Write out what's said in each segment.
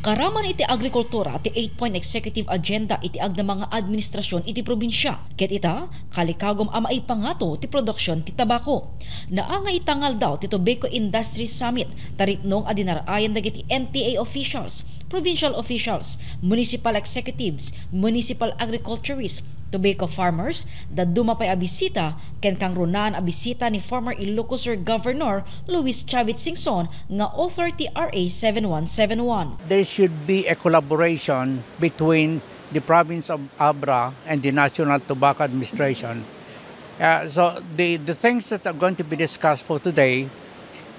Karaman iti agrikultura ti 8-point executive agenda iti ag na mga administrasyon iti probinsya. Ket ita, kalikagom ama ipangato ti produksyon ti tabako. Naanga itangal daw ti Tobacco Industry Summit taripnong adinarayan dagiti NTA officials, provincial officials, municipal executives, municipal agriculturists, tobacco farmers, daduma pa'y abisita, ken kang runan abisita ni former Ilocos Sur Governor Luis Chavit Singson nga author ti RA 7171. There should be a collaboration between the province of Abra and the National Tobacco Administration. So the things that are going to be discussed for today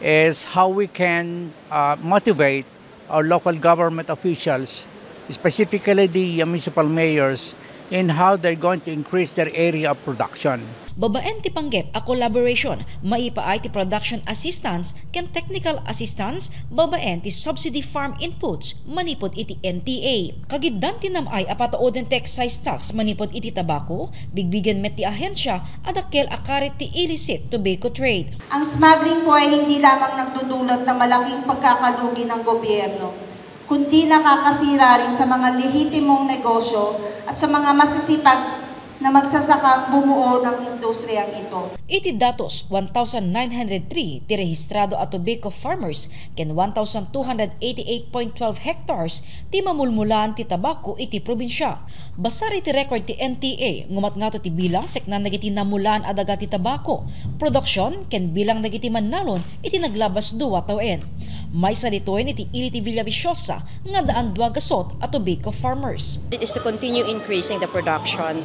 is how we can motivate our local government officials, specifically the municipal mayors, in how they're going to increase their area of production. Babaen ti panggep a collaboration, maipaay ti production assistance ken technical assistance, babaen ti subsidy farm inputs manipod iti NTA. Kagiddan ti namay apataoden ti excise tax manipod iti tabako, bigbigen met ti ahensya adakkel akarit ti illicit tobacco trade. Ang smuggling po ay hindi lamang nagdudulot ng malaking pagkakalugi ng gobyerno, kundi nakakasira rin sa mga lehitimong negosyo at sa mga masisipag na magsasakang bumuo ng industriyang ito. Iti datos 1,903 ti rehistrado at tobacco farmers ken 1,288.12 hectares ti mamulmulaan ti tabako iti probinsya. Basar iti record ti NTA ngumat ngato ti bilang seknan nagiti namulaan adaga ti tabako, production ken bilang nagiti mannalon iti naglabas duwa tawen. Maysa ditoy iti Iliti Villaviciosa nga daan dua gasot at tobacco farmers. It is to continue increasing the production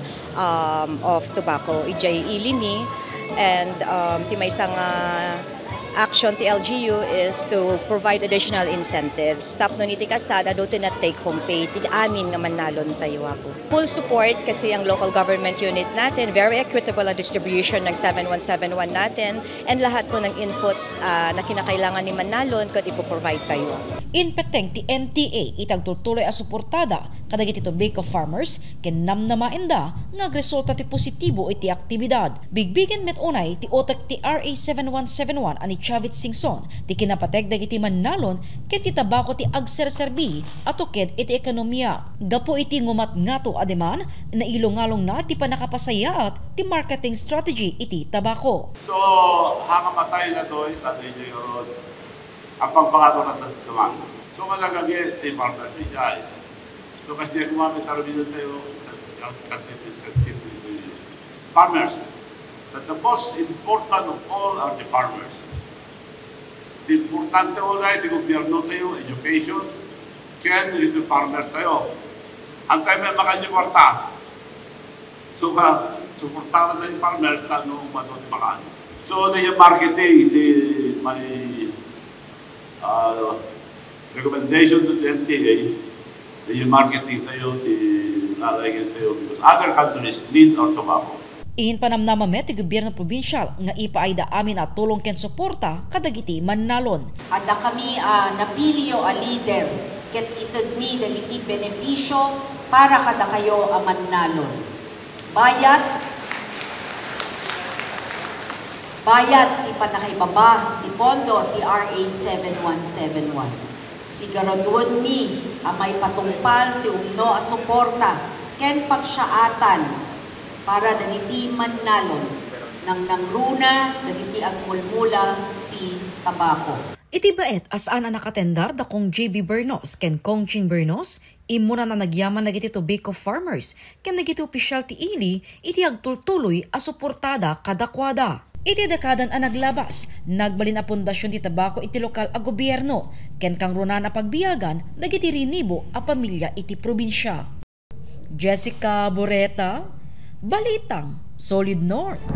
of tobacco ijay ilini, and ti may isang action ti LGU is to provide additional incentives. Tapno ni ti kastada do na take home pay ti amin nga mannalon tayo po. Full support kasi ang local government unit natin, very equitable ang distribution ng 7171 natin, and lahat po ng inputs na kinakailangan ni mannalon kad ipo-provide tayo. Inpeteng ti NTA itagtutuloy a suportada kadagiti tobacco farmers ken namnamaenda nga agresulta ti positibo iti aktibidad. Bigbigen met unay ti otak ti RA 7171 ani Chavit Singson ti kinapateg dagiti mannalon ken ti tabako ti agserserbi atuked iti ekonomiya. Gapo iti ngumat ngato ademan na ilungalong na ti panakapasayaat ti marketing strategy iti tabako. So hangamatay na doy tatay Jorod ang pagpangato na sa tuman. So malagagi ti farmer siya. So kasi gumamit tarbidan tayo farmers. That the most important of all are the farmers. The importante ulay di gobyerno tayo, education, kaya dito farmers tayo. Ang tayo may makaliwarta. So suportahan tayo farmers tanong matod makaan. So the marketing, my recommendation to the NTA, the marketing tayo, the nalagyan tayo, because other countries need our tobacco. Ihin panamnamamet ti gobyerno probinsyal nga ipaay da amin at tulong ken suporta kadagiti mannalon. Ada kami napili a leader ket itagmi dagiti benepisyo para kada kayo a mannalon. Bayat ipanakaibaba ti pondo ti RA 7171. Siguraduan mi may patungpal ti umno a suporta ken pagsaatan para dagiti mannalon nang nangruna dagiti agmulmula ti tabako. Iti baet asaan ang nakatendar da kong JB Bernos ken Kong Chin Bernos, imuna na nagyaman nagiti tobacco farmers ken nagiti opisyal ti ili iti agtultuloy a suportada kadakwada. Iti dekadan ang naglabas, nagbalin a pundasyon ti tabako iti lokal a gobyerno, ken kang runan a pagbiyagan, dagiti rinibo a pamilya iti probinsya. Jessica Boreta, Balitang Solid North.